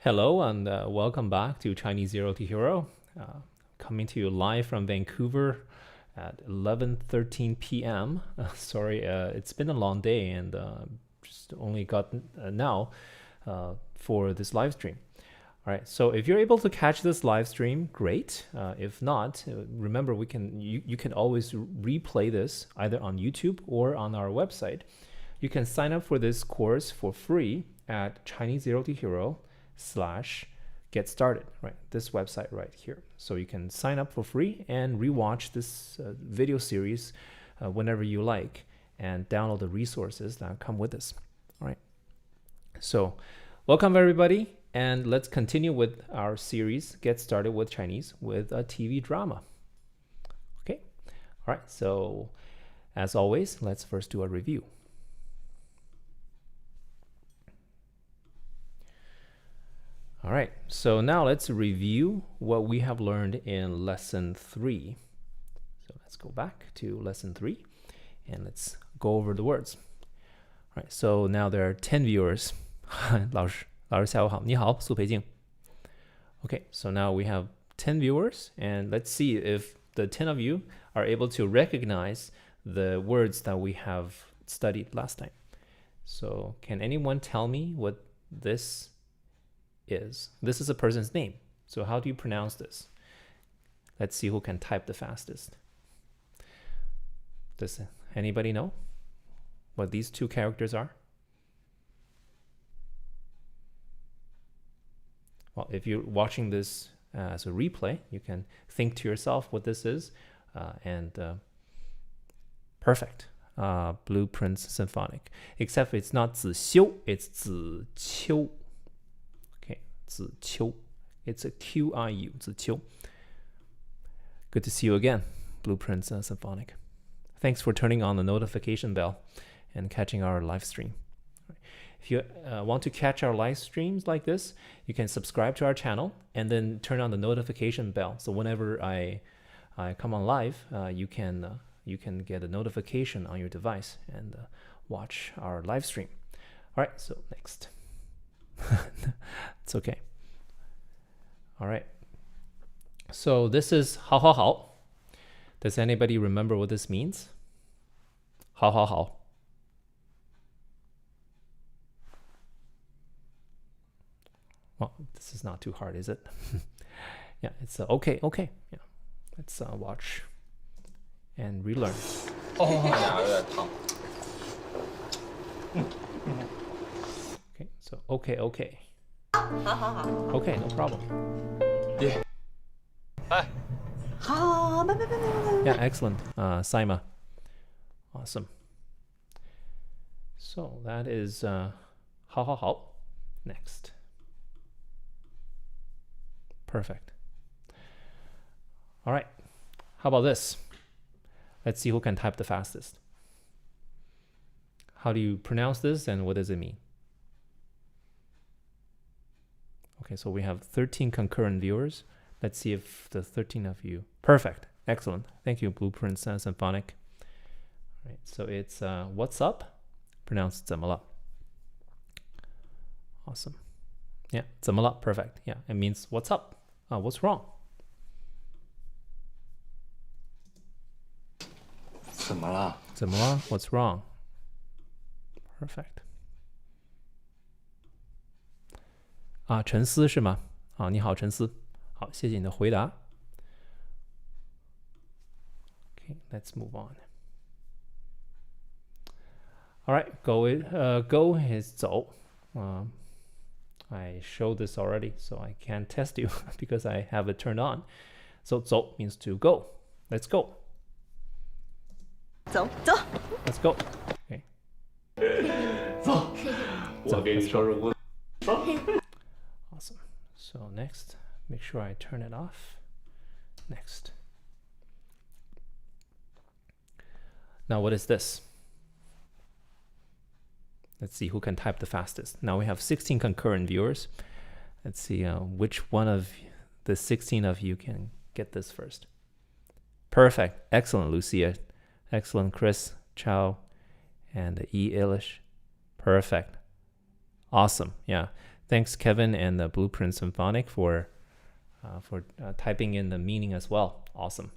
Hello and welcome back to Chinese Zero to Hero. Coming to you live from Vancouver at 11:13 p.m. Sorry, it's been a long day and just only got now for this live stream. All right, so if you're able to catch this live stream, great. If not, remember you can always replay this either on YouTube or on our website. You can sign up for this course for free at Chinese Zero to Hero /get started, right? This website right here. So you can sign up for free and rewatch this video series whenever you like and download the resources that come with this. All right. So welcome everybody, and let's continue with our series, Get Started with Chinese, with a TV drama. Okay. All right. So as always, let's first do a review. All right, so now let's review what we have learned in lesson 3. So let's go back to lesson 3 and let's go over the words. All right, so now there are 10 viewers. 老师下午好，你好，苏培静. Okay, so now we have 10 viewers, and let's see if the 10 of you are able to recognize the words that we have studied last time. So can anyone tell me what this is? This is a person's name. So how do you pronounce this? Let's see who can type the fastest. Does anybody know what these two characters are? Well, if you're watching this as a replay, you can think to yourself what this is. Perfect. Blueprints Symphonic. Except it's not 子修, it's 子秋. Zi Qiu. It's a Q-I-U, Zi Qiu. Good to see you again, Blueprints Symphonic. Thanks for turning on the notification bell and catching our live stream. If you want to catch our live streams like this, you can subscribe to our channel and then turn on the notification bell. So whenever I come on live, you can get a notification on your device and watch our live stream. All right, so next. It's okay. All right. So this is 好好好. Does anybody remember what this means? 好好好. Well, this is not too hard, is it? Yeah, it's okay. Yeah, let's watch and relearn. Okay, so okay. Okay, no problem. Yeah. Hi. Yeah, excellent, Saima. Awesome. So that is 好好好. Next. Perfect. All right. How about this? Let's see who can type the fastest. How do you pronounce this and what does it mean? Okay, so we have 13 concurrent viewers. Let's see if the 13 of you... Perfect. Excellent. Thank you, Blueprints Symphonic. All right, so it's what's up? Pronounced 怎么了? Awesome. Yeah, 怎么了? Perfect. Yeah, it means what's up? What's wrong? 怎么了? 怎么了? What's wrong? Perfect. 陈思是吗？你好，陈思。好，谢谢你的回答。Okay, let's move on. All right, go is 走。I showed this already, so I can't test you because I have it turned on. So 走 means to go. Let's go. 走。Let's go. Okay. 走，我给你收拾屋子。Awesome. So next, make sure I turn it off. Next. Now what is this? Let's see who can type the fastest. Now we have 16 concurrent viewers. Let's see which one of the 16 of you can get this first. Perfect. Excellent, Lucia. Excellent, Chris, Chow, and E. Ilish. Perfect. Awesome. Yeah. Thanks, Kevin and the Blueprint Symphonic for typing in the meaning as well. Awesome.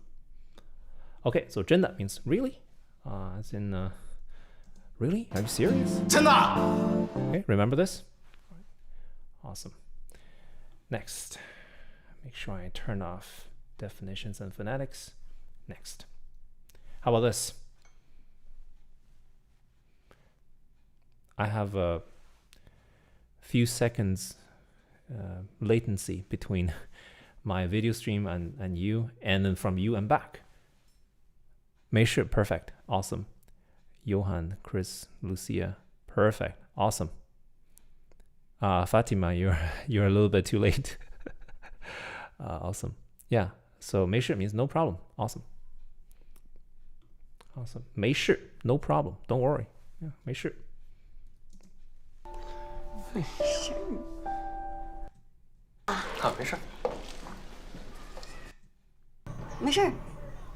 Okay, so 真的 means really, as in really? Are you serious? 真的。 Okay, remember this? Awesome. Next, make sure I turn off definitions and phonetics. Next. How about this? I have a few seconds latency between my video stream and you, and then from you and back. 没事 perfect, awesome. Johan, Chris, Lucia, perfect, awesome. Fatima, you're a little bit too late. Awesome. Yeah, so 没事 means no problem. Awesome. Awesome. 没事 no problem. Don't worry. Yeah, 没事.没事。没事，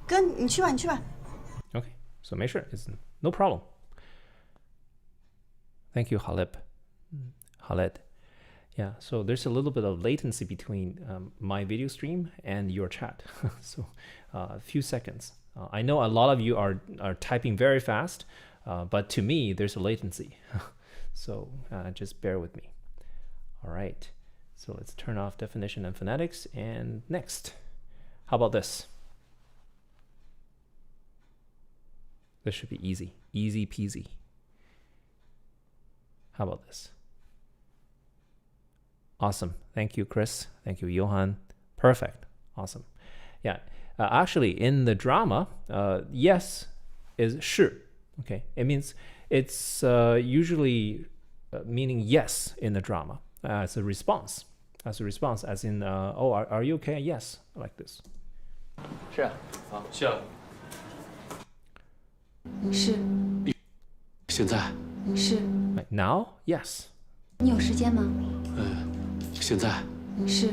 哥，你去吧，你去吧。 Okay, so 没事 is no problem. Thank you, Khaled. Yeah, so there's a little bit of latency between my video stream and your chat. So a few seconds. I know a lot of you are typing very fast, but to me, there's a latency. So just bear with me. All right, so let's turn off definition and phonetics. And next, how about this? This should be easy. Easy peasy. How about this? Awesome. Thank you, Chris. Thank you, Johan. Perfect. Awesome. Yeah. Actually, in the drama, yes is 是. Okay. It means it's usually meaning yes in the drama as a response. As a response, as in, oh, are you okay? Yes, like this. 是啊，好，需要。是现在，是， Like now, yes. 你有时间吗？现在是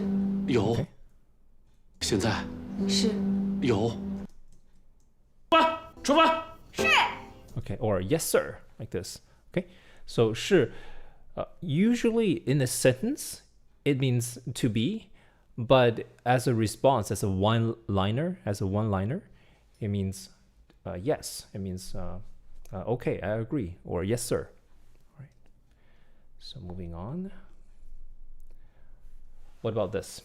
有 Okay.，现在是，有。出发。 Okay, or yes, sir, like this. Okay, so 是 usually in a sentence it means to be, but as a response, as a one-liner, it means yes. It means okay, I agree, or yes, sir. All right. So moving on. What about this?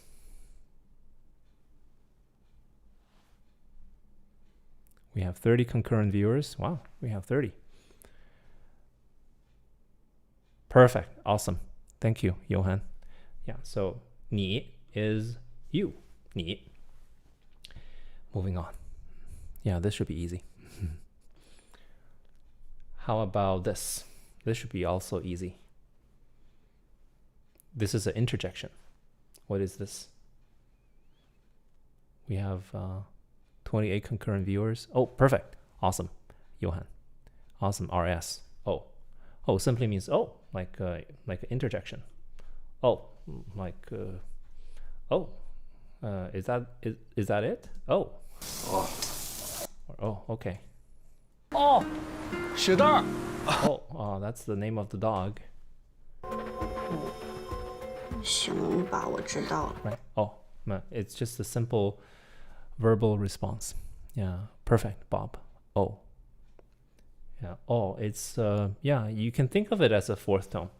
We have 30 concurrent viewers. Wow, we have 30. Perfect. Awesome. Thank you, Johan. Yeah, so 你 is you. 你. Moving on. Yeah, this should be easy. How about this? This should be also easy. This is an interjection. What is this? We have 28 concurrent viewers. Oh, perfect. Awesome. Johan. Awesome. RS. Oh, simply means like an interjection. Is that it? Oh, okay. 哦，雪蛋儿。 Oh, that's the name of the dog, 行吧，我知道了。 right? Oh, no, it's just a simple verbal response. Yeah, perfect, Bob. Oh. Yeah. Oh, it's yeah, you can think of it as a fourth tone.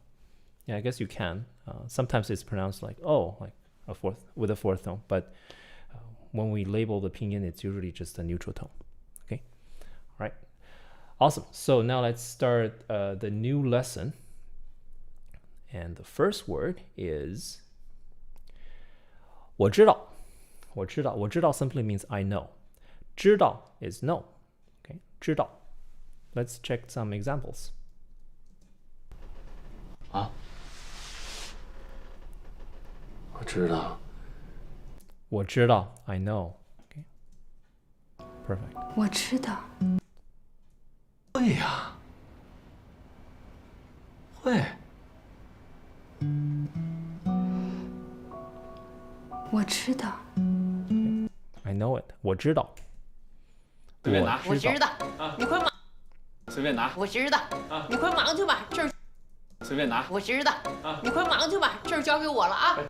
Yeah, I guess you can. Sometimes it's pronounced like like a fourth with a fourth tone, but when we label the pinyin, it's usually just a neutral tone. Okay. All right. Awesome. So now let's start the new lesson. And the first word is 我知道. 我知道. 我知道 simply means I know. 知道 is know. Okay. 知道. Let's check some examples. 啊，我知道。我知道 I know. Okay. Perfect. 我知道，会呀，会。我知道， I know it. 我知道. 随便拿，我知道，你快忙，随便拿。我知道，你快忙去吧，这儿随便拿。我知道，你快忙去吧，事儿交给我了啊。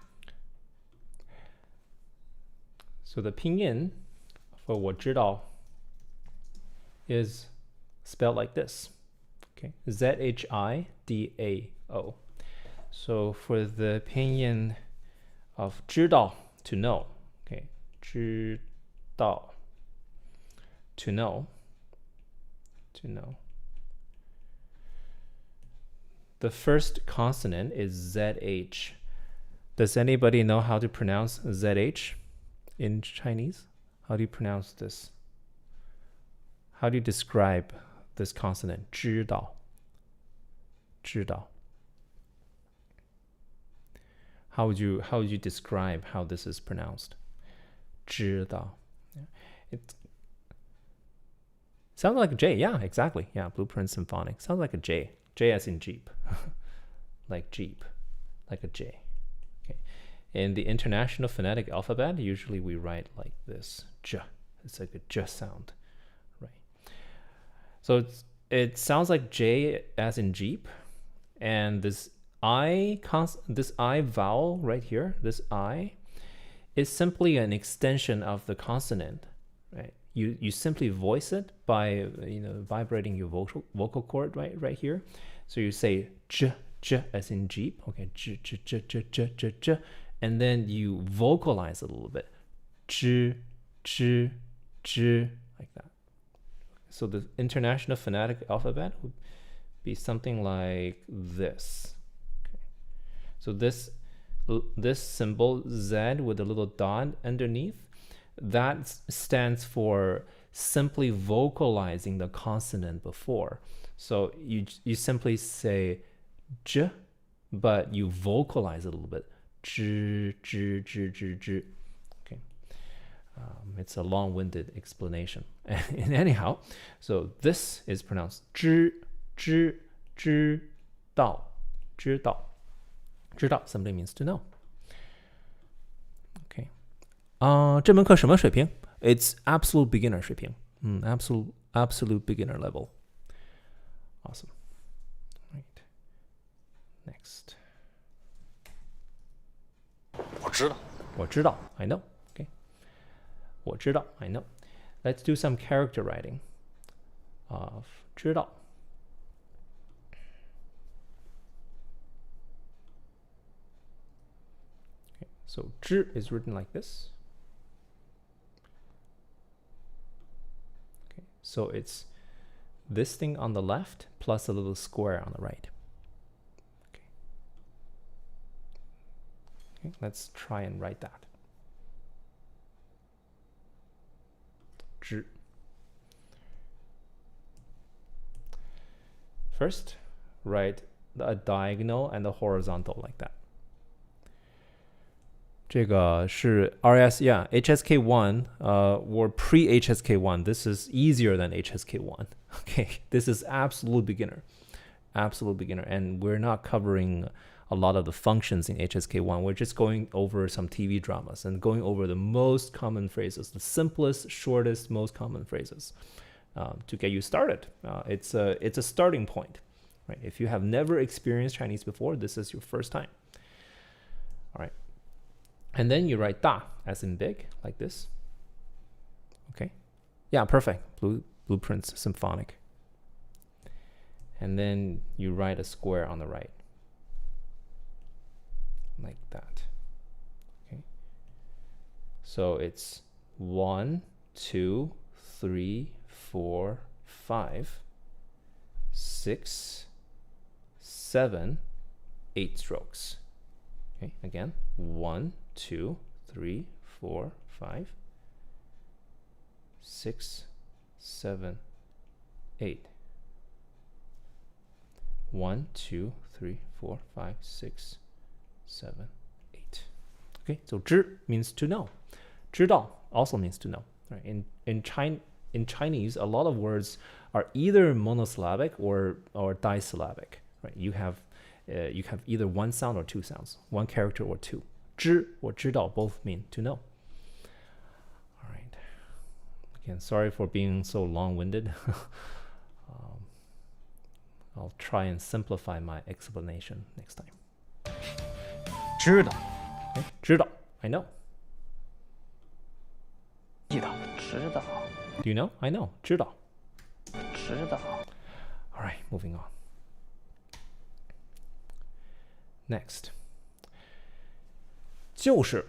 So the pinyin for 我知道 is spelled like this. Okay, ZHIDAO. So for the pinyin of 知道 to know. Okay, 知道 to know. To know. The first consonant is ZH. Does anybody know how to pronounce ZH in Chinese? How do you pronounce this? How do you describe this consonant? 知道. 知道. How would you describe how this is pronounced? 知道. It sounds like a J. Yeah, exactly. Yeah, Blueprint Symphonic. Sounds like a J. J as in Jeep. Like Jeep. Like a J. Okay. In the International Phonetic Alphabet, usually we write like this. J. It's like a J sound. Right. So it sounds like J as in Jeep. And this I vowel right here, this I, is simply an extension of the consonant, right? You simply voice it by vibrating your vocal cord right here. So you say j as in Jeep, okay, j, and then you vocalize a little bit, j, like that. So the International Phonetic Alphabet would be something like this. Okay. So this symbol Z with a little dot underneath, that stands for simply vocalizing the consonant before. So you simply say j, but you vocalize a little bit. J. Okay. It's a long-winded explanation. And anyhow, so this is pronounced 知道 simply means to know. Okay. 这门课什么水平? It's absolute beginner 水平. Absolute beginner level. Awesome. Right. Next. 我知道。我知道 I know. Okay. 我知道 I know. Let's do some character writing of 知道. Okay. So 知 is written like this. Okay. So it's this thing on the left plus a little square on the right. Okay. Okay, let's try and write that. 知. First, write a diagonal and a horizontal like that. 这个是 RS, yeah, HSK1 or pre-HSK1. This is easier than HSK1. Okay, this is absolute beginner. And we're not covering a lot of the functions in HSK1. We're just going over some TV dramas and going over the most common phrases, the simplest, shortest, most common phrases to get you started. It's a starting point, right? If you have never experienced Chinese before, this is your first time. All right. And then you write 大 as in big, like this. Okay. Yeah, perfect. Blueprints Symphonic. And then you write a square on the right. Like that. Okay. So it's 1, 2, 3, 4, 5, 6, 7, 8 strokes. Okay, again, 1, 2, 3, 4, 5, 6, 7, 8. 1, 2, 3, 4, 5, 6, 7, 8. Okay, so 知 means to know. 知道 also means to know. Right? In Chinese, a lot of words are either monosyllabic or disyllabic. Right? You have either one sound or two sounds, one character or two. 知 or 知道 both mean to know. All right. Again, sorry for being so long-winded. I'll try and simplify my explanation next time. 知道，知道 I know. 记得，知道， Do you know? I know. 知道. 知道。 All right, moving on. Next. 就是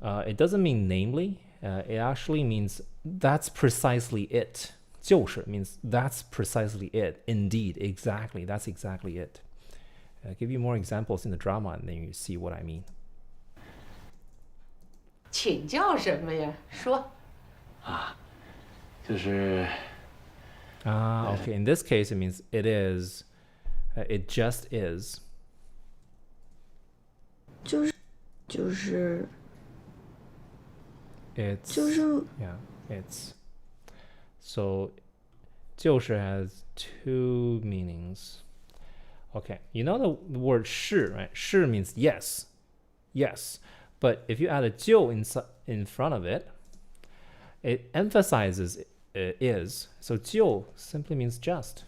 it doesn't mean namely. It actually means that's precisely it. 就是 means that's precisely it. Indeed, exactly. That's exactly it. I'll give you more examples in the drama and then you see what I mean. 请教什么呀？说。就是 Okay, in this case, it means it is. It just is. 就是 It's 就是 yeah, it's so 就是 has two meanings. Okay, you know the word 是, right? 是 means yes, yes. But if you add a 就 in front of it, it emphasizes is. So 就 simply means just.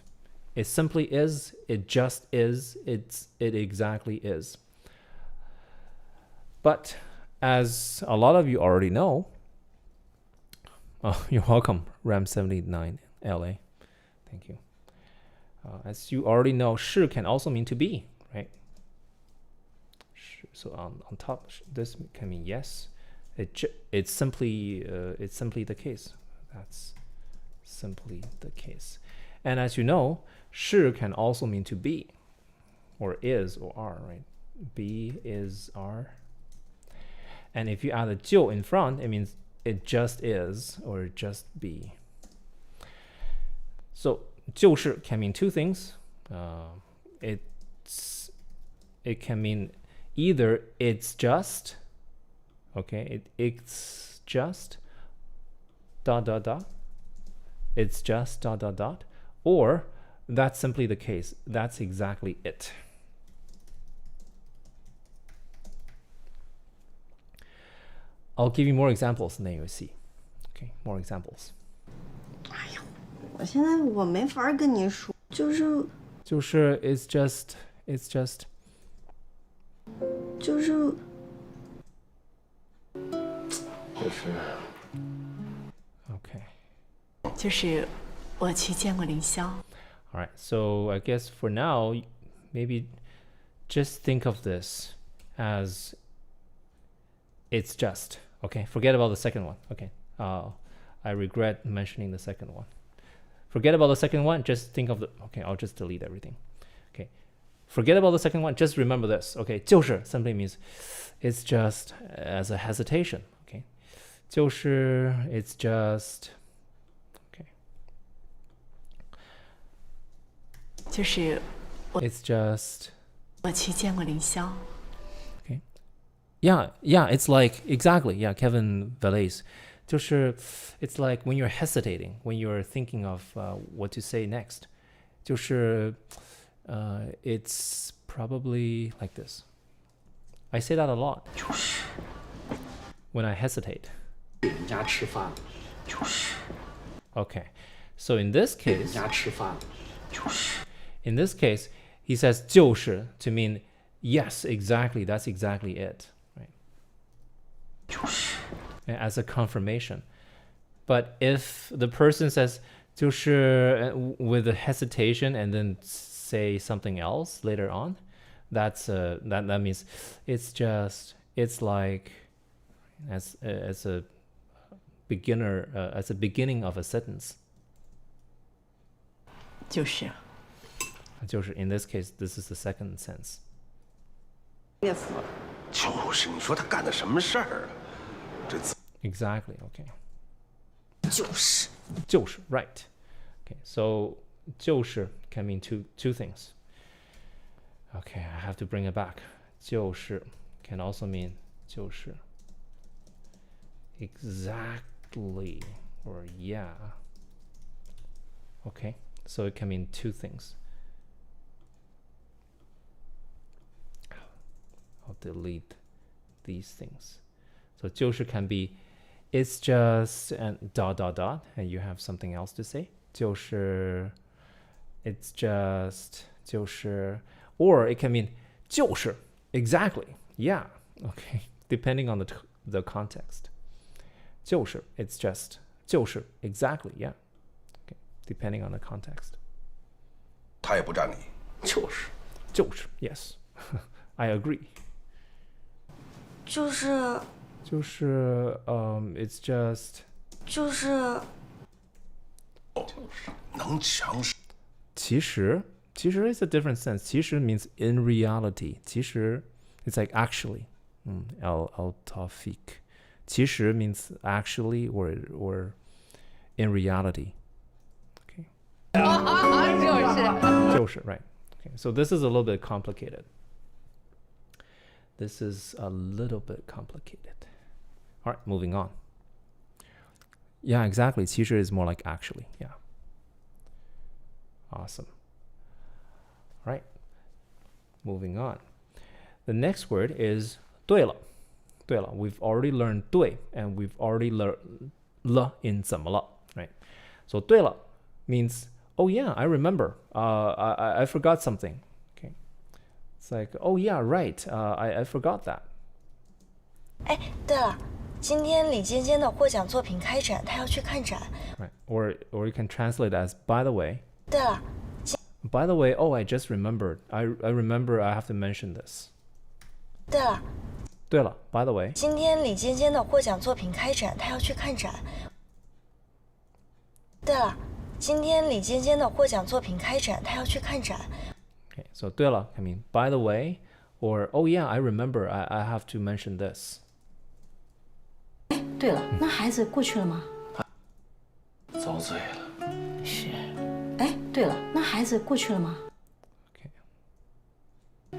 It simply is. It just is. It exactly is. But as a lot of you already know, oh, you're welcome, Ram79 LA. Thank you. As you already know, 是 can also mean to be, right? So on top, this can mean yes. It's simply the case. That's simply the case. And as you know, 是 can also mean to be, or is, or are, right? Be, is, are. And if you add a 就 in front, it means it just is, or just be. So 就是 can mean two things. It can mean either it's just, okay, it's just dot dot dot, it's just dot dot dot, or that's simply the case. That's exactly it. I'll give you more examples and then you'll see. Okay, more examples. 我现在我没法跟你说，就是 it's just 就是。 okay. 就是我去见过凌霄。 All right, so I guess for now, maybe just think of this as it's just, okay? Forget about the second one, okay? I regret mentioning the second one. Forget about the second one, just think of the, okay, I'll just delete everything. Okay, forget about the second one, just remember this, okay? 就是 simply means it's just as a hesitation, okay? 就是 it's just, okay? 就是 It's just, 我去见过凌霄。 okay? Yeah, it's like, exactly, yeah, Kevin Valais. 就是 it's like when you're hesitating, when you're thinking of what to say next. 就是 it's probably like this. I say that a lot. 就是 when I hesitate. 人家吃饭，就是 Okay, so in this 人 case, 家吃饭，就是 in this case, he says 就是 to mean yes, exactly, that's exactly it, right? 就是 As a confirmation. But if the person says 就是 with a hesitation and then say something else later on, that's that means it's just, it's like as a beginner, as a beginning of a sentence. 就是 in this case, this is the second sense. 岳父，就是你说他干的什么事儿啊？这自 Exactly, okay. 就是就是 right. Okay, so 就是 can mean two things. Okay, I have to bring it back. 就是 can also mean 就是 exactly or yeah. Okay, so it can mean two things. I'll delete these things. So 就是 can be it's just and dot dot dot and you have something else to say. 就是 it's just 就是 or it can mean 就是 exactly yeah okay depending on the context 就是 it's just 就是 exactly yeah okay depending on the context 他也不占理。就是就是 yes I agree 就是 it's just 能强势。其实 is a different sense 其实 means in reality 其实 it's like actually al tawfiq 其实 means actually or in reality okay 就是 right okay so this is a little bit complicated all right moving on yeah exactly 其实 is more like actually yeah awesome all right moving on the next word is 对了 we've already learned 对 and we've already learned 了 in 怎么了 right so 对了 means oh yeah I remember I forgot something okay it's like oh yeah right I forgot that 哎，对了，今天李尖尖的获奖作品开展，他要去看展。 right or you can translate as by the way 对了， by the way oh I just remembered I remember I have to mention this 对了，对了 by the way 今天李尖尖的获奖作品开展，他要去看展。对了，今天李尖尖的获奖作品开展，他要去看展。 okay so 对了 I mean by the way or oh yeah I remember I have to mention this 对了，那孩子过去了吗？遭罪了。是。哎，对了，那孩子过去了吗？ okay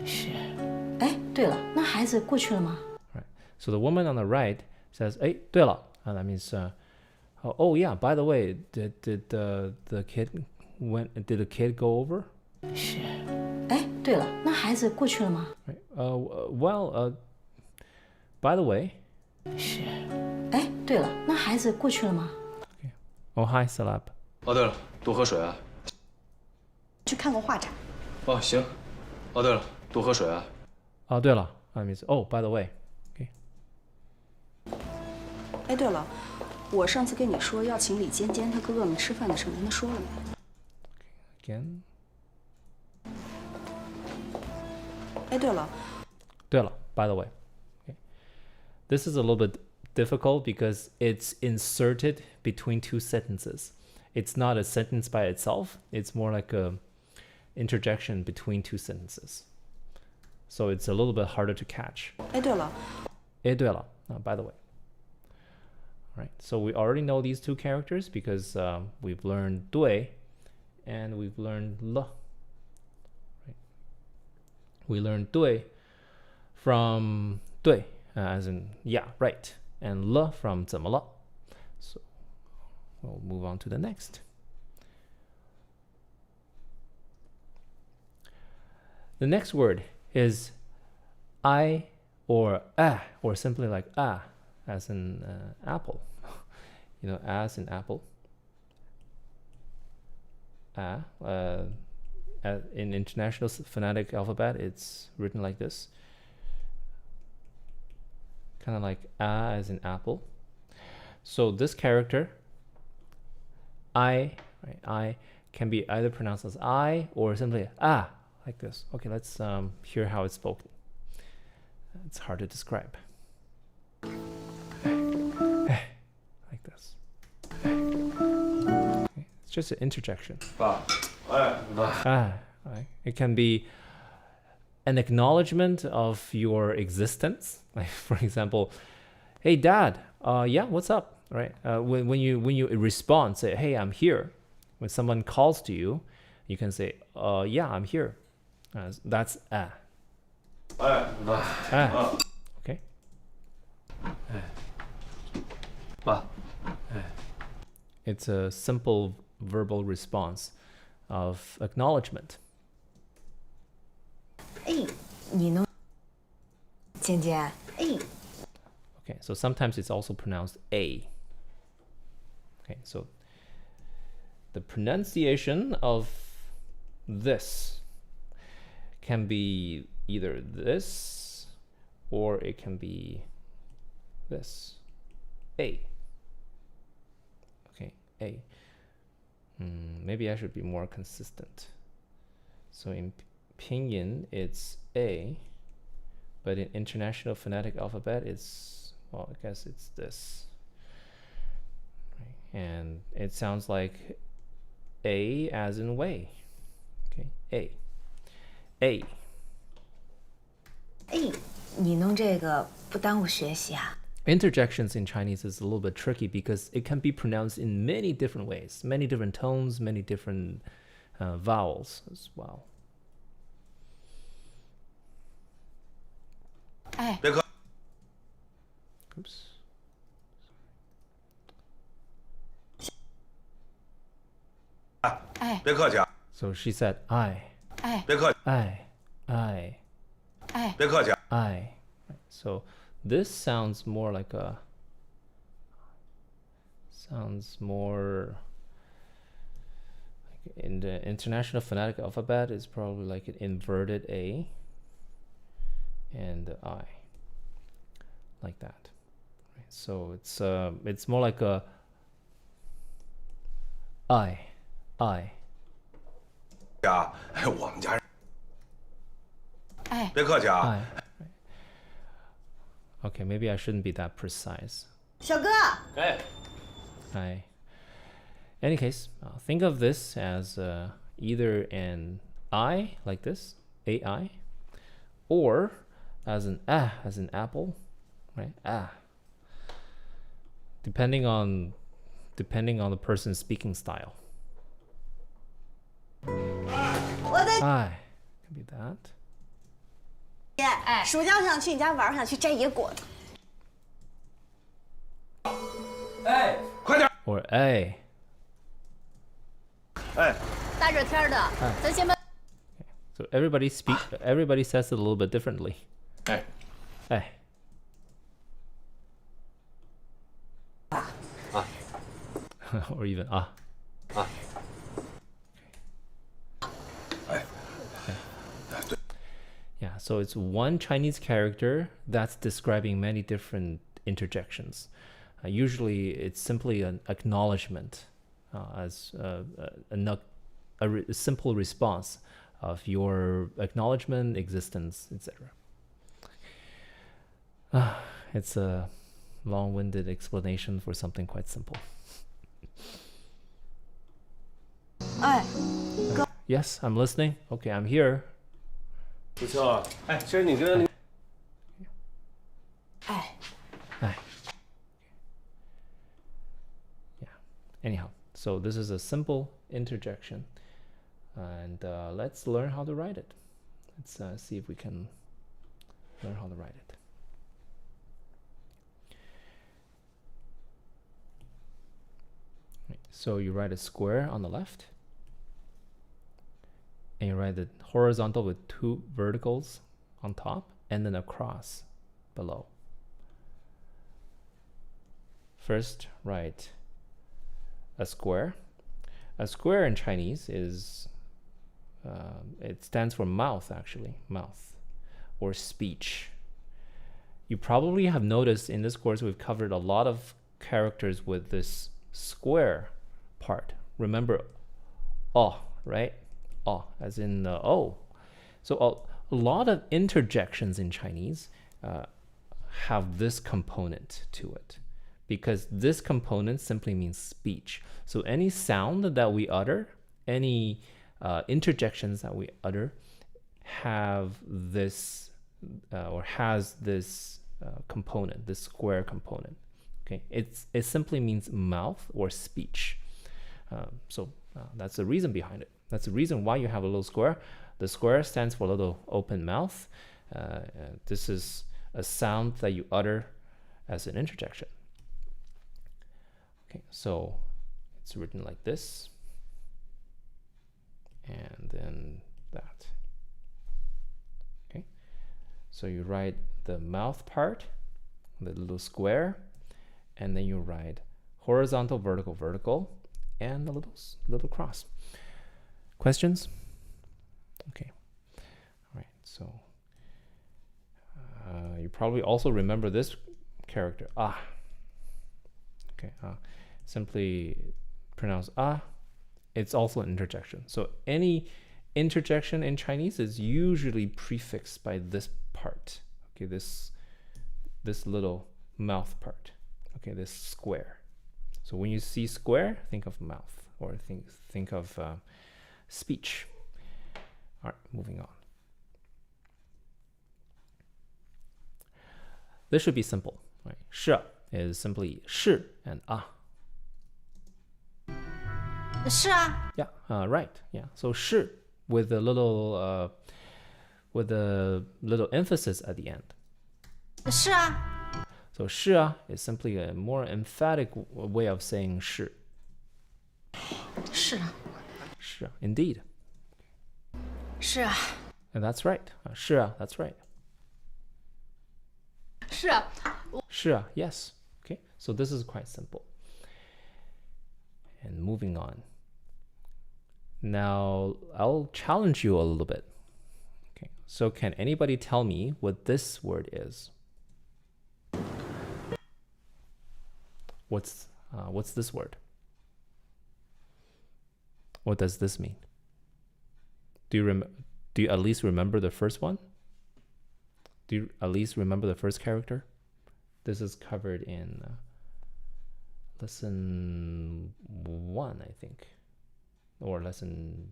是。哎，对了，那孩子过去了吗？ right so the woman on the right says 哎对了 and that means oh yeah by the way did the kid go over 是。哎，对了，那孩子过去了吗？ right well by the way 是。哎，对了，那孩子过去了吗？ oh hi Salab 哦，对了，多喝水啊。去看个画展。哦，行。哦，对了，多喝水啊。哦对了 that means oh by the way okay 哎，对了，我上次跟你说要请李尖尖他哥哥们吃饭的事，跟他说了没？ again 哎，对了，对了 by the way okay this is a little bit difficult because it's inserted between two sentences it's not a sentence by itself it's more like a interjection between two sentences so it's a little bit harder to catch 哎，对了，哎对了 by the way all right so we already know these two characters because we've learned 对 and we've learned 了 right we learned 对 from 对 as in yeah right and 了 from 怎么了 so we'll move on to the next the next word is I or or simply like as in apple you know as in apple in International Phonetic Alphabet it's written like this kind of like as in apple so this character I can be either pronounced as I or simply like this okay let's hear how it's spoken it's hard to describe like this okay, it's just an interjection 爸，哎， it can be an acknowledgement of your existence like for example hey dad yeah what's up right when you respond say hey I'm here when someone calls to you you can say yeah I'm here that's okay 爸， it's a simple verbal response of acknowledgement 哎，你呢？尖尖，哎， okay so sometimes it's also pronounced a okay so the pronunciation of this can be either this or it can be this. A. Okay, A. Maybe I should be more consistent. So in Pinyin, it's A, but in International Phonetic Alphabet, it's, well, I guess it's this. Right. And it sounds like A as in way. Okay, A. A. 哎，你弄这个不耽误学习啊？ Interjections in Chinese is a little bit tricky because it can be pronounced in many different ways, many different tones, many different vowels as well. 哎，别客 Oops. 哎，别客气啊， So she said, I, 哎，别客气， I. 别客气啊。 I. So this sounds more like a, sounds more like in the International Phonetic Alphabet is probably like an inverted A and I, like that. Right. So it's more like a I. 呀，我们家人 哎， 别客气啊。 I. Okay, maybe I shouldn't be that precise. 小哥，哎， I. Any case, think of this as either an I, like this, AI, or as an as an apple, right? Depending on the person's speaking style. 我的 I can be that. 天，暑假我想去你家玩，想去摘野果子。哎，快点， Or A. 哎，大热天的，咱先把 So everybody says it a little bit differently. 哎， Hey. Or even ah. Yeah, so it's one Chinese character that's describing many different interjections. Usually it's simply an acknowledgement as a simple response of your acknowledgement, existence, etc. It's a long-winded explanation for something quite simple. 哎， Yes, I'm listening. Okay, I'm here. 不错。哎，其实你跟 哎， Yeah. Anyhow, so this is a simple interjection, and let's learn how to write it. Let's see if we can learn how to write it. Right, so you write a square on the left, and you write the horizontal with two verticals on top, and then a cross below. First, write a square. A square in Chinese is, it stands for mouth, actually, mouth, or speech. You probably have noticed in this course we've covered a lot of characters with this square part. Remember, oh, right? Oh, as in oh. So a lot of interjections in Chinese have this component to it, because this component simply means speech. So any sound that we utter, any interjections that we utter, have this or has this component, this square component. Okay, it simply means mouth or speech. So that's the reason behind it. That's the reason why you have a little square. The square stands for little open mouth. This is a sound that you utter as an interjection. Okay, so it's written like this, and then that. Okay, so you write the mouth part, the little square, and then you write horizontal, vertical, vertical, and the little cross. Questions? Okay. All So you probably also remember this character, ah. Okay, simply pronounce ah. It's also an interjection. So any interjection in Chinese is usually prefixed by this part. Okay, this little mouth part. Okay, this square. So when you see square, think of mouth, or think of speech. All right, moving on. This should be simple, right? 是 is simply 是 and 啊。是啊， Yeah, right. Yeah. So 是 with a little emphasis at the end. 是啊， So 是啊 is simply a more emphatic way of saying 是。是啊，是啊 indeed. 是啊， And that's right. 是啊 that's right. 是啊，是啊 yes. Okay. So this is quite simple. And moving on. Now, I'll challenge you a little bit. Okay. So can anybody tell me what this word is? What's this word? What does this mean? Do you at least remember the first one? Do you at least remember the first character? This is covered in lesson 1, I think, or lesson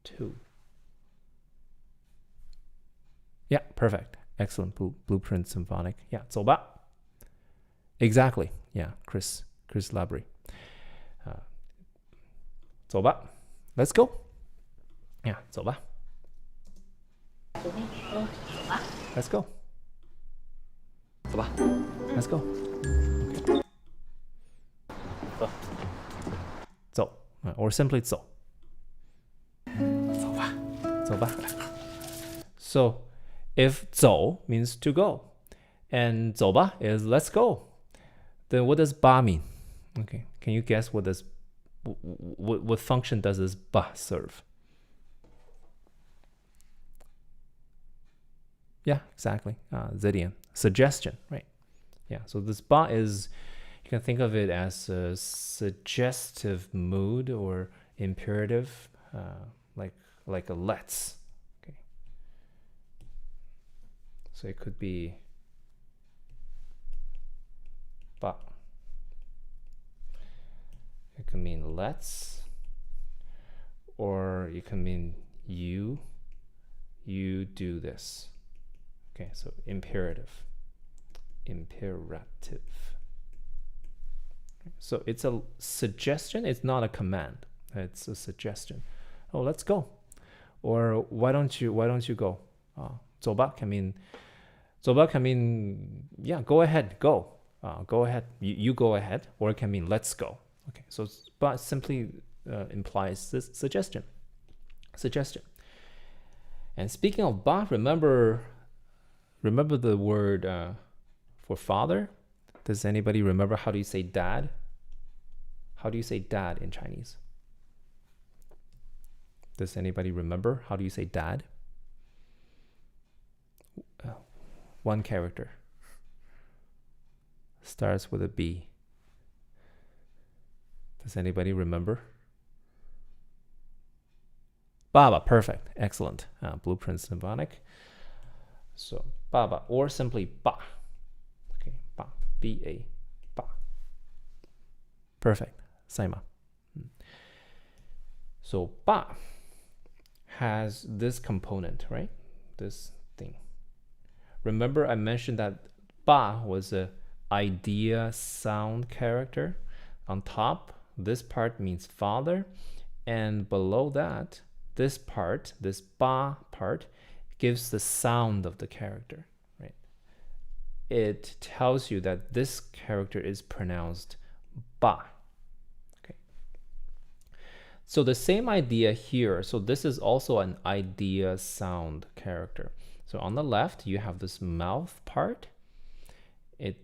2. Yeah, perfect. Excellent. Blueprint Symphonic. Yeah, 走吧. Exactly. Yeah, Chris Labry. 走吧. Let's go. Yeah, 走吧. Let's go. 走吧。 Let's go. Okay. 走 or simply 走. 走吧。走吧. So if 走 means to go and 走吧 is let's go, then what does 吧 mean? Okay, can you guess what function does this 吧 serve? Yeah, exactly. Zidian. Suggestion, right? Yeah, so this 吧 is, you can think of it as a suggestive mood or imperative, like a let's. Okay. So it could be 吧. It can mean let's, or it can mean you do this. Okay, so imperative. So it's a suggestion, it's not a command. It's a suggestion. Oh, let's go. Or why don't you go? 走吧 can mean, 走吧 can mean, yeah, go ahead, go. Go ahead, you go ahead, or it can mean let's go. Okay, so but simply implies this suggestion. And speaking of 吧, remember the word for father? Does anybody remember how do you say dad? How do you say dad in Chinese? Does anybody remember how do you say dad? One character. Starts with a B. Does anybody remember? 爸爸, perfect, excellent. Blueprint Symphonic. So 爸爸 or simply 爸. Okay, 爸, B-A, 爸. Perfect, 赛马. So 爸 has this component, right? This thing. Remember I mentioned that 爸 was a idea sound character. On top, this part means father, and below that, this part, this 爸 part, gives the sound of the character, right? It tells you that this character is pronounced 爸. Okay. So the same idea here. So this is also an idea sound character. So on the left, you have this mouth part. It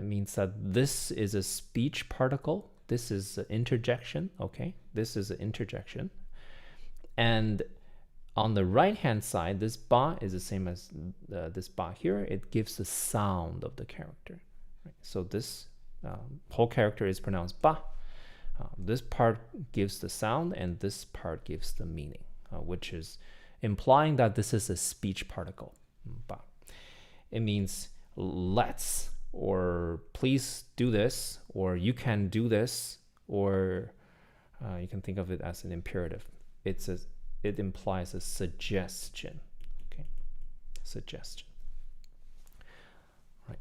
means that this is a speech particle. This is an interjection, okay? This is an interjection. And on the right hand side, this ba is the same as this ba here. It gives the sound of the character. Right? So this whole character is pronounced ba. This part gives the sound and this part gives the meaning, which is implying that this is a speech particle. Ba. It means let's, or please do this, or you can do this, or you can think of it as an imperative. It implies a suggestion. Okay, suggestion. Right.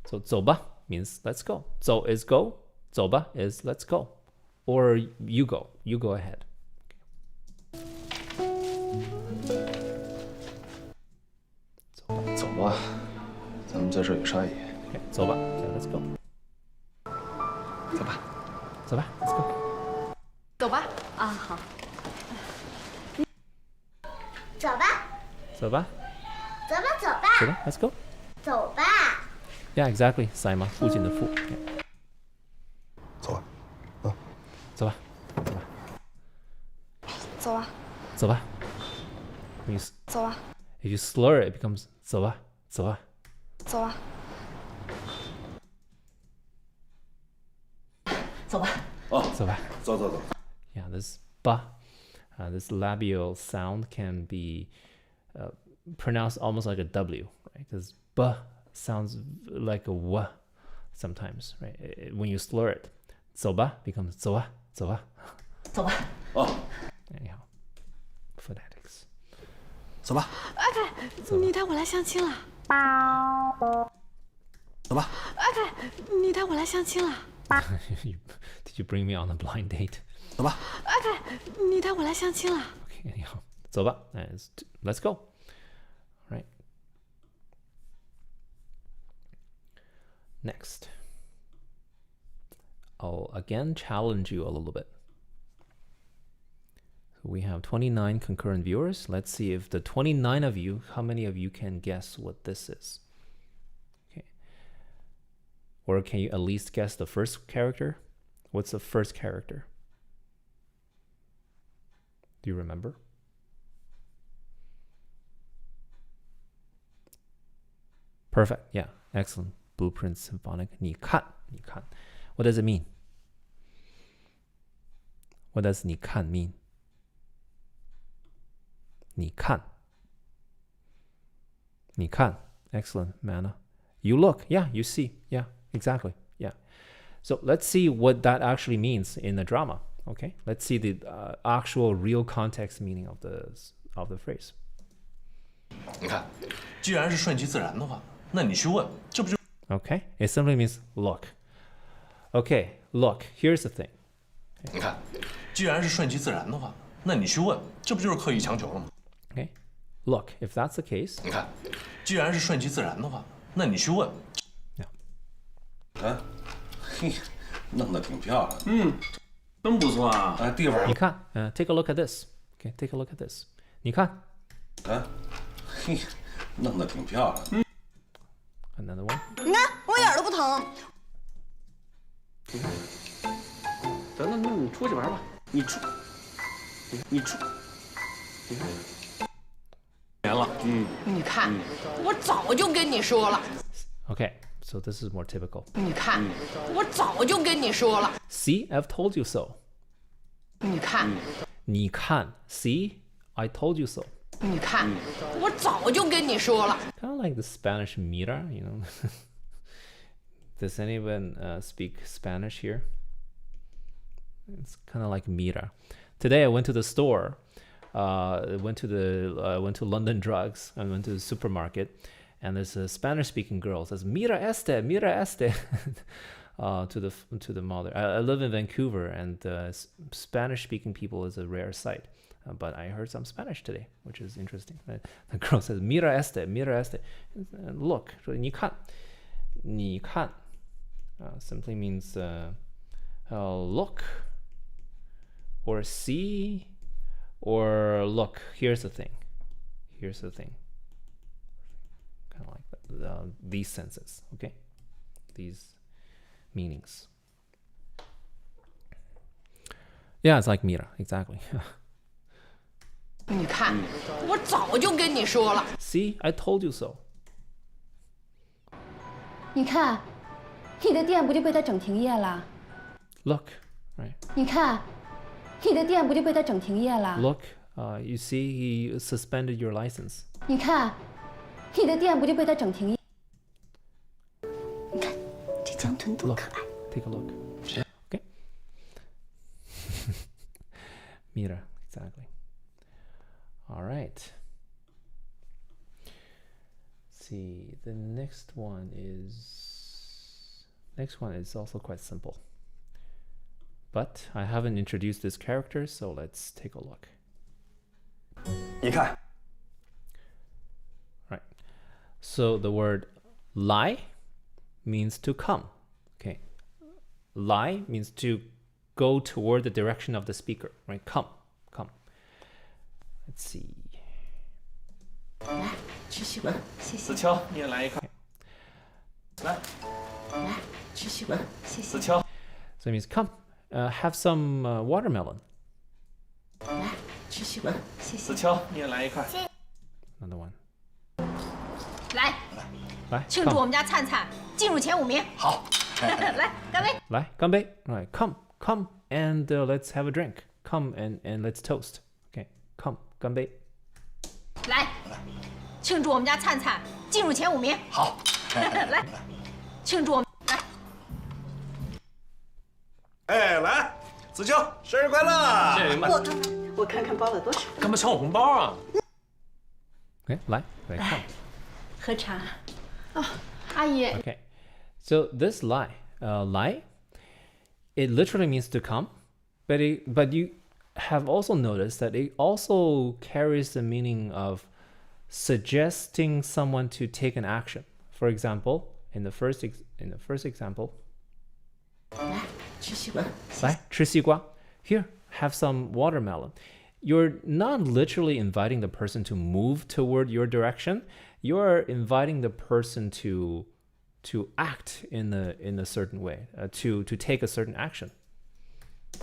So 走吧 means let's go. 走 is go. 走吧 is let's go. Or you go ahead. 走吧，咱们在这有商议。Okay, 走吧 so let's go. 走吧， 走吧 let's go. 走吧。啊，好。走吧，走吧走吧，走吧，走吧 let's go. 走吧。 Yeah, exactly. 塞嘛，父亲的父。Okay. 走吧，走吧，走吧，走啊，走吧。When you, 走啊， if you slur it, it becomes 走吧，走吧。走啊，走吧。走吧。走走走。 Yeah, this ba, this labial sound can be pronounced almost like a W, right? Because ba sounds like a w sometimes, right? When you slur it, 走吧 becomes 走啊，走啊。走吧。 Anyhow, phonetics. 走吧，你带我来相亲了。走吧，你带我来相亲了。Did you bring me on a blind date? 走吧，你带我来相亲了。 Okay, anyhow, 走吧 is let's go. Right. Next. I'll again challenge you a little bit. So we have 29 concurrent viewers. Let's see if the 29 of you, how many of you can guess what this is? Okay. Or can you at least guess the first character? What's the first character? Do you remember? Perfect. Yeah. Excellent. Blueprint Symphonic. 你看. What does it mean? What does 你看 mean? 你看. Excellent, Mana. You look. Yeah, you see. Yeah, exactly. Yeah. So let's see what that actually means in the drama. Okay, let's see the actual real context meaning of the phrase. 你看，既然是顺其自然的话，那你去问，这不就 Okay, it simply means look. Okay, look, here's the thing. 你看，既然是顺其自然的话，那你去问，这不就是刻意强求了吗？ Okay, look, if that's the case. 你看，既然是顺其自然的话，那你去问。 啊，嘿，弄得挺漂亮。真不错啊！啊，地方。你看, take a look at this. Okay, take a look at this. 你看. 啊，嘿，弄得挺漂亮。 Another one. 你看我一点都不疼。那你出去玩吧，你出。年了，你看，我早就跟你说了。 Okay, so this is more typical. 你看，我早就跟你说了。 See, I've told you so. 你看，你看, see, I told you so. 你看，我早就跟你说了。 Kind of like the Spanish mira, you know. Does anyone speak Spanish here? It's kind of like mira. Today I went to the store. Went to London Drugs and went to the supermarket, and there's a Spanish-speaking girl says "Mira este," to the mother. I live in Vancouver, and Spanish-speaking people is a rare sight. But I heard some Spanish today, which is interesting. The girl says "Mira este." And look, 说你看，你看, simply means look or see. Or look, here's the thing. Kind of like that. These senses, okay? These meanings. Yeah, it's like mira, exactly. 你看，我早就跟你说了。 See, I told you so. 你看，你的店不就被他整停业了？ Look, right? 你看，你的店不就被他整停业了？ Look, you see, he suspended your license. 你看，你的店不就被他整停业？你看这江豚多 Look, 可爱。 take a look. Okay. Mira, exactly. All right. See, the next one is also quite simple. But I haven't introduced this character, so let's take a look. 你看， Right. So the word lie means to come. Okay. Lie means to go toward the direction of the speaker. Right? Come. Let's see. 来，吃西瓜，谢谢子乔，你也来一块。来，来吃西瓜。谢谢子。乔， So it means come. Have some watermelon. 来吃西瓜。谢谢子。乔，你也来一块。 Another one. 来，来，庆祝 come. 我们家灿灿进入前5名。好，来，干杯！来，干杯. Right. Come, and let's have a drink. Come and let's toast. Okay. Come, 干杯. 来，庆祝我们家灿灿进入前5名。好，来，庆祝我们来。哎，来，子乔，生日快乐！谢谢您们。我看看包了多少。干嘛抢我红包啊？ Okay. 来 come. 喝茶。哦，阿姨， Okay. So this lie, it literally means to come, but you have also noticed that it also carries the meaning of suggesting someone to take an action. For example, in the first example, 来吃西瓜。来吃西瓜. Here, have some watermelon. You're not literally inviting the person to move toward your direction. You're inviting the person to act in a certain way, to take a certain action.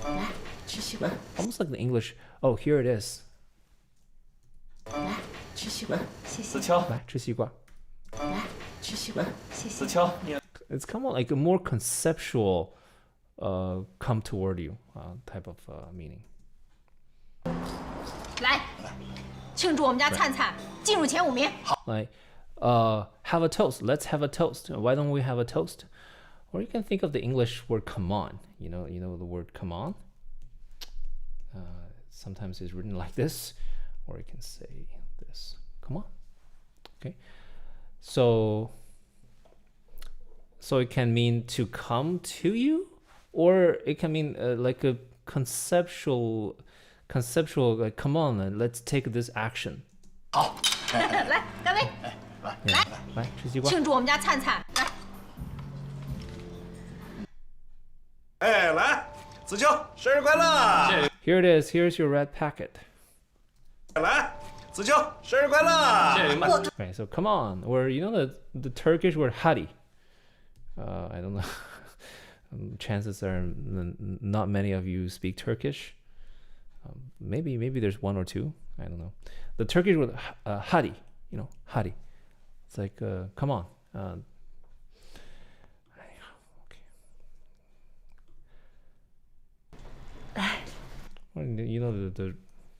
来吃西瓜。 Almost like the English. Oh, here it is. 来吃西瓜。谢谢。子乔，来吃西瓜. 来吃西瓜。谢谢。子乔，你也 It's kind of like a more conceptual, come toward you type of meaning. 来，庆祝我们家灿灿进入前5名。 Like, have a toast. Let's have a toast. Why don't we have a toast? Or you can think of the English word "come on." You know the word "come on." Sometimes it's written like this, or you can say this. Come on. Okay. So it can mean to come to you, or it can mean like a conceptual. Like, come on, let's take this action. 好。来，干杯！来吃西瓜。庆祝我们家灿灿。来，哎，来，子乔，生日快乐！谢谢。 Here it is. Here's your red packet. 来，子乔，生日快乐！谢谢您们。 Okay, so come on. Or you know the Turkish word hadi. I don't know. Chances are not many of you speak Turkish. Maybe there's one or two. I don't know. The Turkish word hadi. You know, hadi. It's like come on. Okay. Well, you know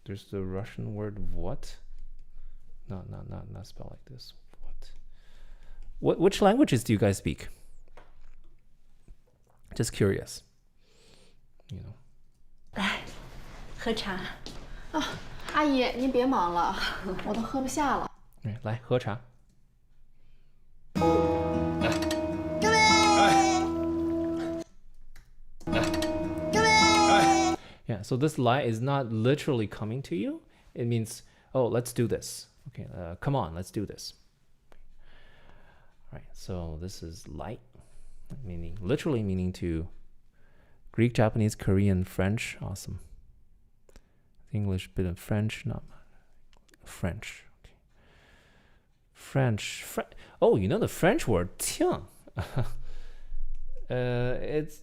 there's the Russian word what. Not spelled like this. What? Which languages do you guys speak? Just curious. You know. 来，喝茶。哦，阿姨，您别忙了，我都喝不下了。来喝茶。 Yeah, so this lie is not literally coming to you. It means, oh, let's do this. Okay, come on, let's do this. All right, so this is lie, literally meaning to Greek, Japanese, Korean, French. Awesome. English, bit of French, not French. Okay. French. Oh, you know the French word tiens. It's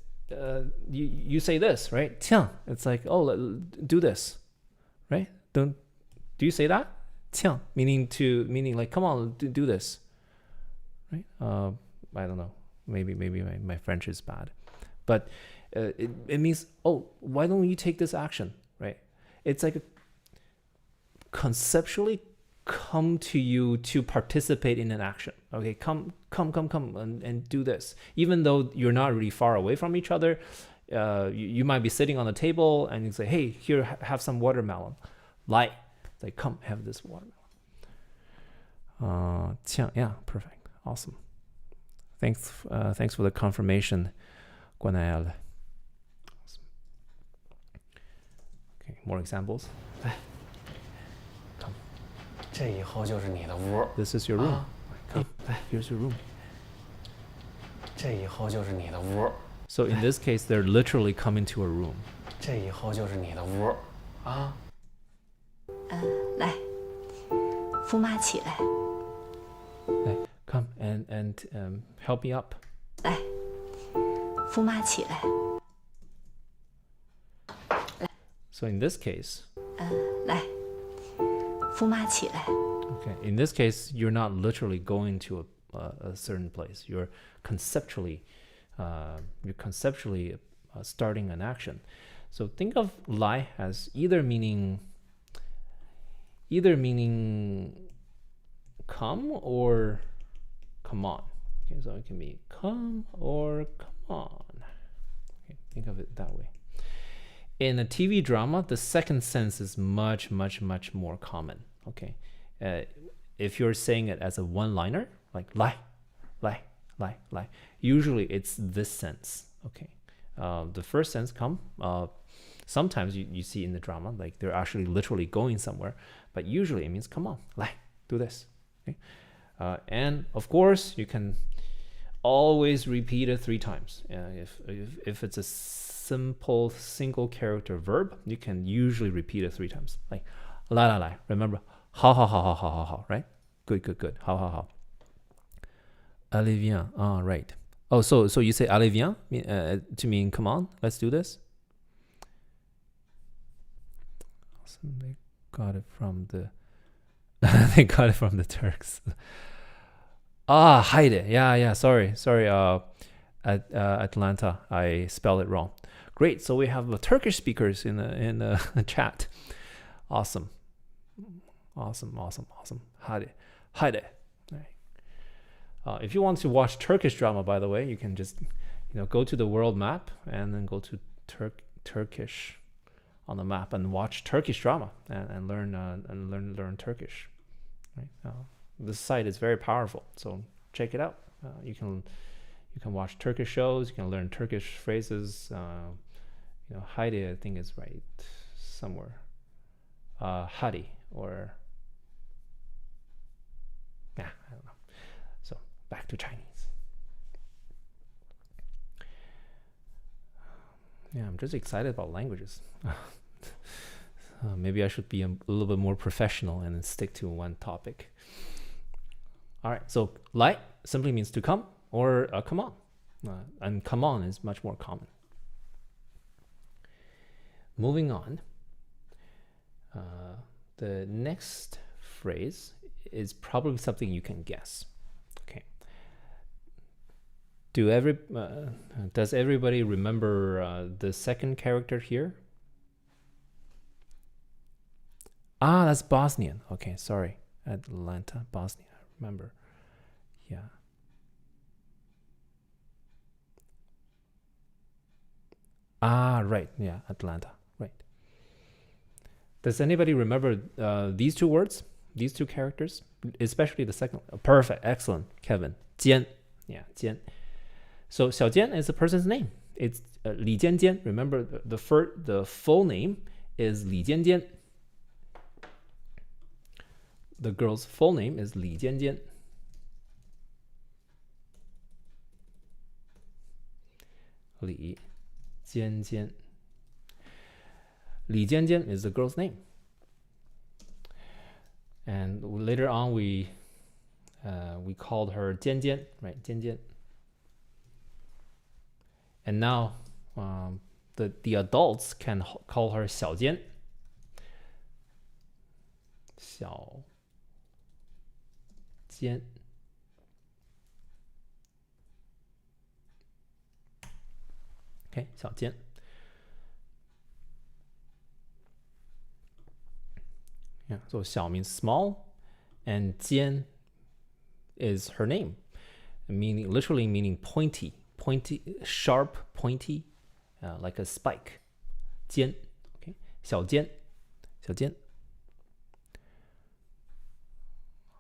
you say this, right? Tiens. It's like, oh, do this, right? Don't Do you say that? 呛 meaning like come on, do this. Right? I don't know. Maybe my French is bad. But it means, oh, why don't you take this action, right? It's like conceptually come to you to participate in an action. Okay, come and do this. Even though you're not really far away from each other, you might be sitting on the table and you say, hey, here, have some watermelon. Like, come have this watermelon. 呛, yeah, perfect, awesome. Thanks for the confirmation, Guanael. Okay, more examples. Come. 这以后就是你的屋。 This is your room. Come, here's your room. 这以后就是你的屋。 So in this case, they're literally coming to a room. 这以后就是你的屋。啊。来，扶妈起来。 Come and help me up. 来，扶妈起来。 So in this case, 来，扶妈起来。 okay, in this case, you're not literally going to a certain place. You're conceptually starting an action. So think of 来 as either meaning come or come on. Okay, so it can be come or come on. Okay, think of it that way. In a TV drama, the second sense is much more common. Okay, if you're saying it as a one-liner, like 来, usually it's this sense. Okay, the first sense come. Sometimes you see in the drama like they're actually literally going somewhere, but usually it means come on, 来, do this. Okay, and of course you can always repeat it 3 times. If it's a simple single character verb, you can usually repeat it 3 times. Like 来, remember, 好, right? Good, 好. Allez viens, right. Oh, so you say allez viens to mean come on, let's do this. Awesome. They got it from the Turks. Heide. Yeah. Sorry. Atlanta, I spelled it wrong. Great. So we have Turkish speakers in the chat. Awesome. Heide. Right. If you want to watch Turkish drama, by the way, you can just go to the world map and then go to Turkish on the map and watch Turkish drama and learn Turkish. Right. This site is very powerful, so check it out. You can watch Turkish shows. You can learn Turkish phrases. Heidi, I think is right somewhere. Hadi or I don't know. So back to Chinese. Yeah, I'm just excited about languages. Maybe I should be a little bit more professional and stick to one topic. All right, so 来 simply means to come or come on. And come on is much more common. Moving on. The next phrase is probably something you can guess. Okay. Does everybody remember the second character here? That's Bosnian. Okay, sorry. Atlanta, Bosnia. I remember. Yeah. Right. Yeah, Atlanta. Right. Does anybody remember these 2 words? These 2 characters? Especially the second. Perfect. Excellent. Kevin. Jian. Yeah, Jian. So Xiao Jian is the person's name. It's Li Jianjian. Remember, the full name is Li Jianjian. The girl's full name is Li Jianjian. Li Jianjian. Li Jianjian is the girl's name. And later on we called her Jianjian, right? Jianjian. And now the adults can call her Xiaojian. 小尖 Okay, 小尖 Yeah, so 小 means small and 尖 is her name, literally meaning pointy, sharp, pointy, like a spike. 尖 Okay, 小尖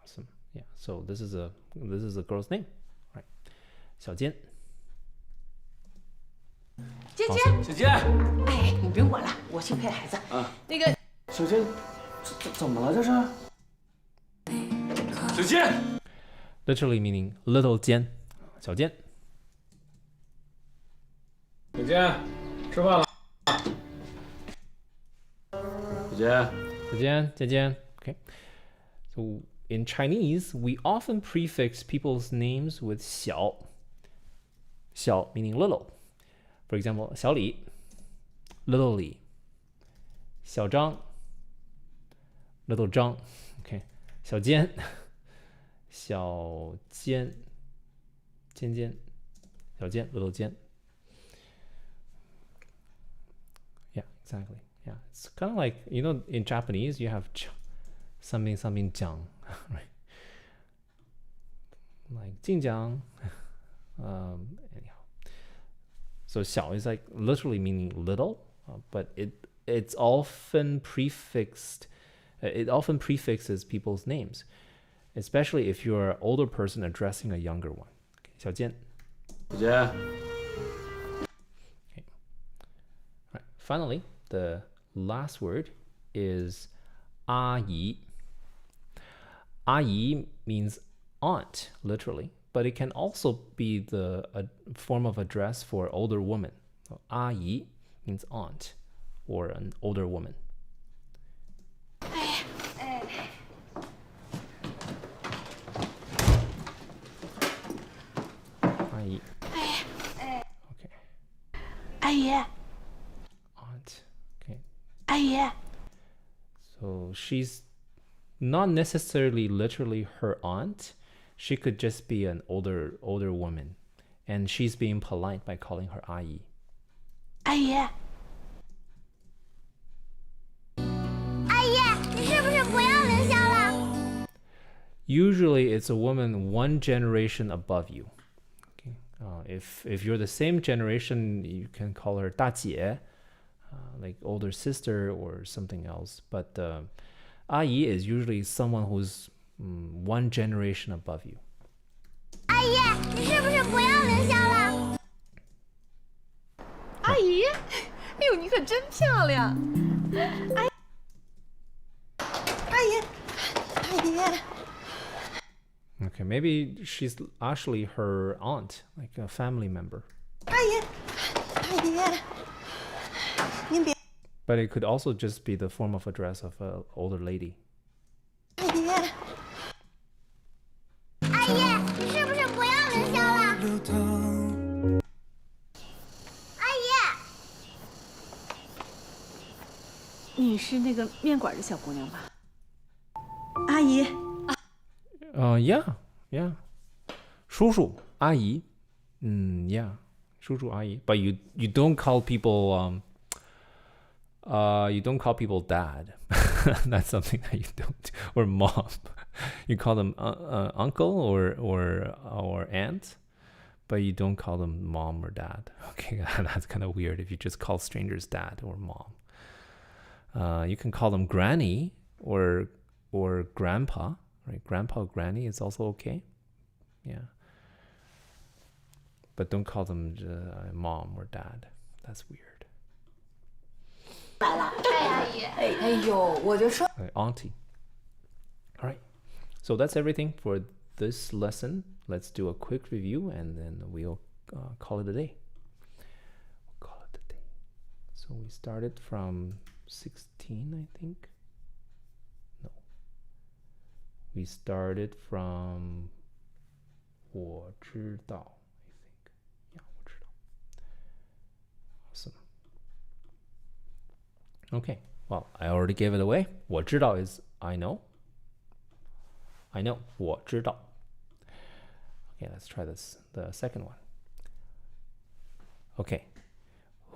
Awesome. Yeah, so this is a girl's name. Right. 小尖尖尖，小尖，哎，你别管了，我去陪孩子。那个小尖，怎么了这是？小尖 literally meaning little 尖小尖小尖，吃饭了。小尖，姐姐 Okay. So in Chinese, we often prefix people's names with 小 meaning little. For example, 小李 little Li, 小张 little Zhang. Okay. 小尖小尖小尖 little 尖 Yeah, exactly. Yeah, it's kind of like, in Japanese, you have something 江, right? Like 晋江. Anyhow. So 小 is like literally meaning little, but it often prefixes people's names, especially if you're an older person addressing a younger one. Okay, 小尖小尖， Okay. Right. Finally, the last word is 阿姨. 阿姨 means aunt, literally, but it can also be the form of address for older woman. So 阿姨 means aunt or an older woman. 阿姨 Okay. 阿姨， Aunt. Okay. 阿姨， So she's not necessarily literally her aunt. She could just be an older woman, and she's being polite by calling her 阿姨.阿姨，阿姨，你是不是不要凌霄了？ Usually, it's a woman one generation above you. Okay. If you're the same generation, you can call her 大姐, like older sister or something else. But 阿姨 is usually someone who's one generation above you. 阿姨，你是不是不要凌霄了？阿姨，哎呦，你可真漂亮！阿姨，阿姨。 Okay, maybe she's actually her aunt, like a family member. 阿姨，阿姨，您别， But it could also just be the form of address of an older lady. 阿姨，阿姨，你是不是不要凌霄了？阿姨，你是那个面馆的小姑娘吧？阿姨， Yeah. 叔叔阿姨 yeah. 叔叔阿姨 But you don't call people dad. That's something that you don't do. Or mom. You call them uncle or aunt, but you don't call them mom or dad. Okay, that's kind of weird if you just call strangers dad or mom. You can call them granny or grandpa, right? Grandpa or granny is also okay. Yeah. But don't call them mom or dad. That's weird. 哎呦，我就说。 Auntie. All right. So that's everything for this lesson. Let's do a quick review and then we'll call it a day. So we started from 16, I think. No. We started from 我知道, I think. Yeah, 我知道. Awesome. Okay. Well, I already gave it away. 我知道 is I know. I know. 我知道. Okay, let's try this. The second one. Okay.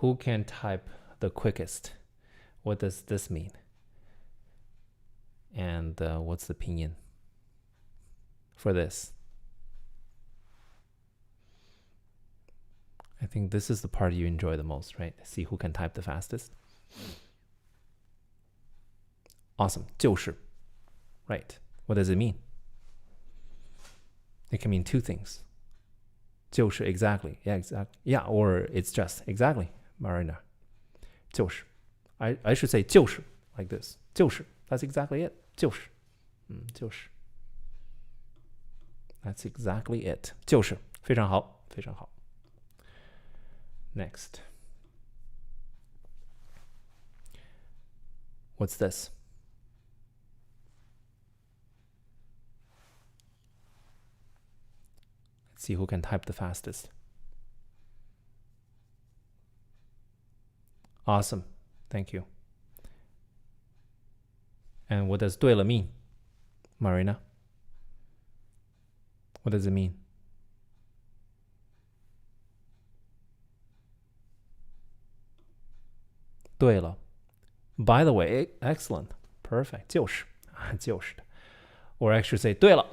Who can type the quickest? What does this mean? And what's the pinyin for this? I think this is the part you enjoy the most, right? See who can type the fastest. Awesome. 就是 Right. What does it mean? It can mean two things. 就是 exactly. Yeah, exactly. Yeah, or it's just exactly. Marina. 就是 I should say 就是 like this. 就是 That's exactly it. 就是 就是 That's exactly it. 就是非常好非常好 Next. What's this? Let's see who can type the fastest. Awesome. Thank you. And what does 对了 mean? Marina? What does it mean? 对了 By the way, excellent. Perfect. 就是就是的 Or actually say 对了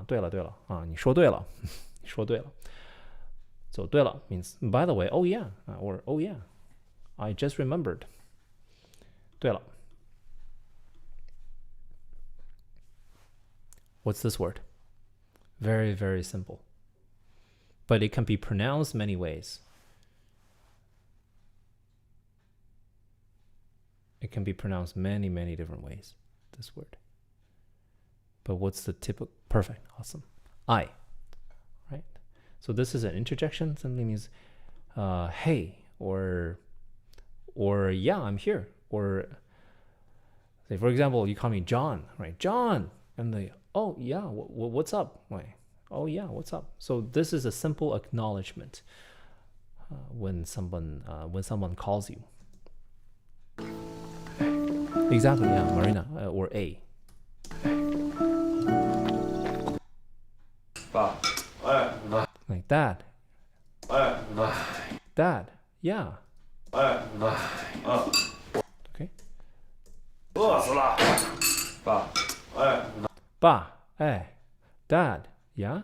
对了对了你说对了你说对了 So 对了 means by the way, oh yeah, or oh yeah, I just remembered. 对了 What's this word? Very, very simple. But it can be pronounced many ways. It can be pronounced many, many different ways, this word. But what's the typical? Perfect. Awesome. I. Right? So this is an interjection. Simply means, hey, or yeah, I'm here. Or say, for example, you call me John, right? John. And they, oh, yeah, what's up? Like, oh, yeah, what's up? So this is a simple acknowledgement when someone calls you. Exactly, yeah, Marina, or A. 爸，哎，来， Like Dad. 哎，来， Dad, yeah. 哎，来，Okay. 饿死了，爸，哎， Ba, eh. Dad, yeah.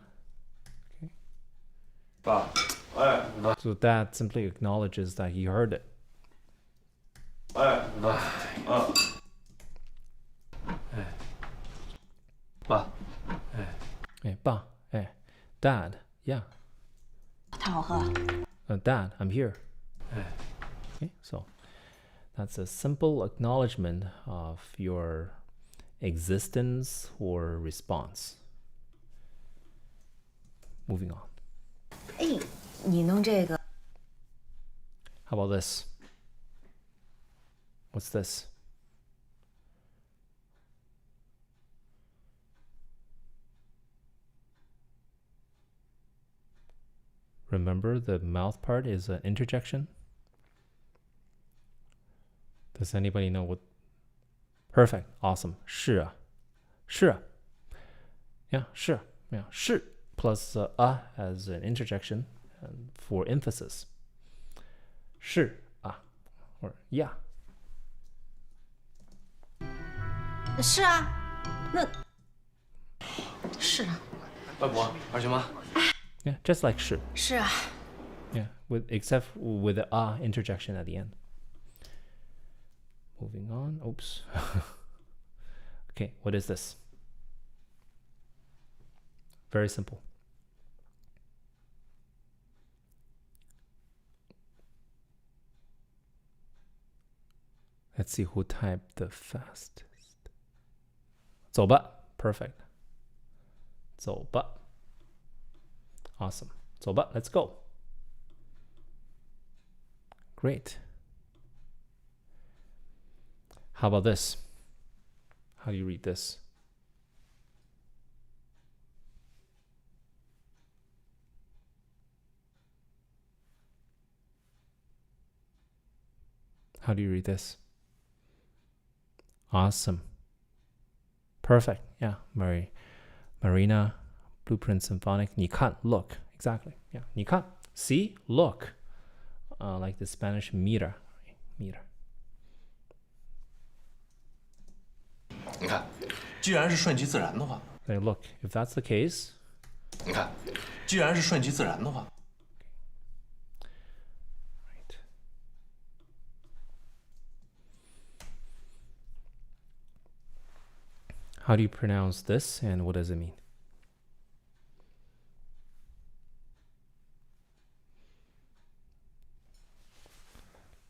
爸，哎，来， So Dad simply acknowledges that he heard it. 哎，来，爸， Eh, ba, eh. Dad, yeah. 太好喝了。 Dad, I'm here. Okay, so that's a simple acknowledgement of your existence or response. Moving on. 哎，你弄这个 How about this? What's this? Remember, the mouth part is an interjection. Does anybody know what? Perfect. Awesome. 是啊。是啊。Yeah, 是。Yeah, 是 plus as an interjection and for emphasis. 是啊 or yeah. 是啊，那是啊，外婆，二舅妈， Yeah, just like 是。是啊。 Yeah, except with the interjection at the end. Moving on. Oops. Okay, what is this? Very simple. Let's see who typed the fastest. 走吧 Perfect. 走吧 Awesome. 走吧 Let's go. Great. How about this? How do you read this? How do you read this? Awesome. Perfect. Yeah, Mary. Marina, Blueprint Symphonic. 你看 look exactly. Yeah, 你看 see look. Like the Spanish mira. Mira. 你看，既然是顺其自然的话， Like, look, if that's the case. 你看，既然是顺其自然的话， Right. How do you pronounce this and what does it mean?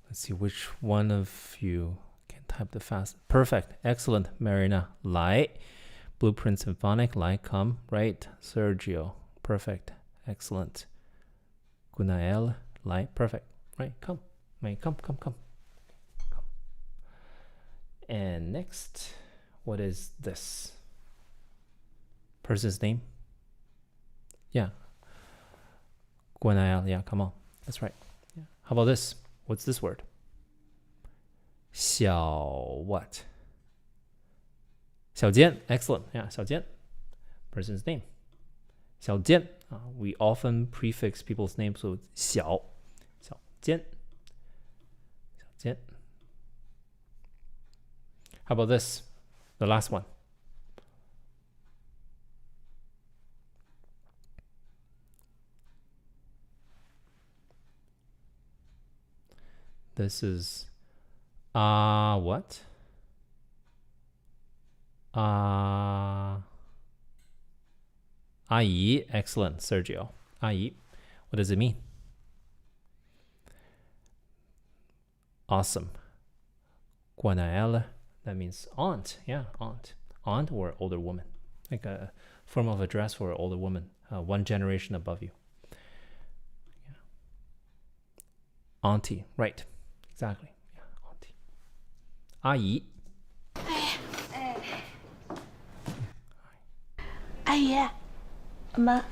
Let's see which one of you can type the fast. Perfect. Excellent, Marina. 来 Blueprint Symphonic. 来 come. Right. Sergio. Perfect. Excellent. Gunael. 来 perfect. Right. Come. Right. Come. And next, what is this? Person's name? Yeah. Gunael. Yeah, come on. That's right. Yeah. How about this? What's this word? 小 what? 小坚. Excellent. Yeah, 小坚. Person's name. 小坚. We often prefix people's names with 小. 小坚. 小坚. How about this? The last one. This is what? Ayi. Excellent, Sergio. Ayi. What does it mean? Awesome. Guanael. That means aunt. Yeah, aunt. Aunt or older woman. Like a form of address for an older woman. One generation above you. Yeah. Auntie. Right. Exactly. Yeah, auntie. 阿姨。阿姨，妈。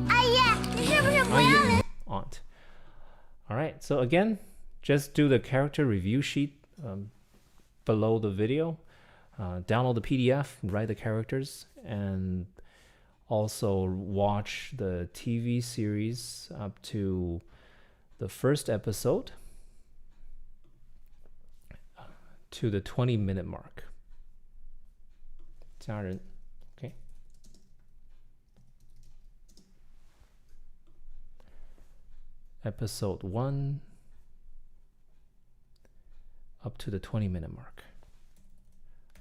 阿姨，你是不是不要人？ Aunt. All right. So again, just do the character review sheet below the video. Download the PDF, write the characters, and also watch the TV series up to the first episode to the 20-minute mark. 家人, okay. Episode 1 up to the 20-minute mark.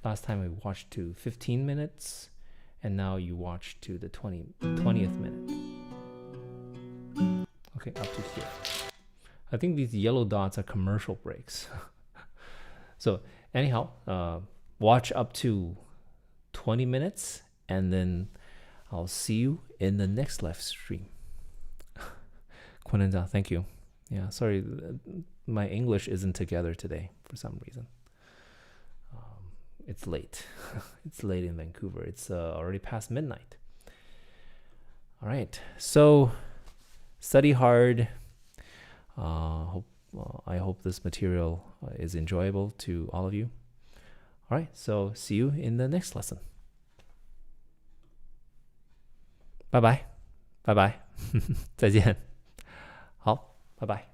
Last time we watched to 15 minutes, and now you watch to the 20th minute. Okay, up to here. I think these yellow dots are commercial breaks. So anyhow, watch up to 20 minutes, and then I'll see you in the next live stream. Kwanenda, thank you. Yeah, sorry, my English isn't together today for some reason. It's late. It's late in Vancouver. It's already past midnight. All right, so study hard. I hope this material is enjoyable to all of you. All right, so see you in the next lesson. Bye bye. Bye bye. 再见。好，拜拜。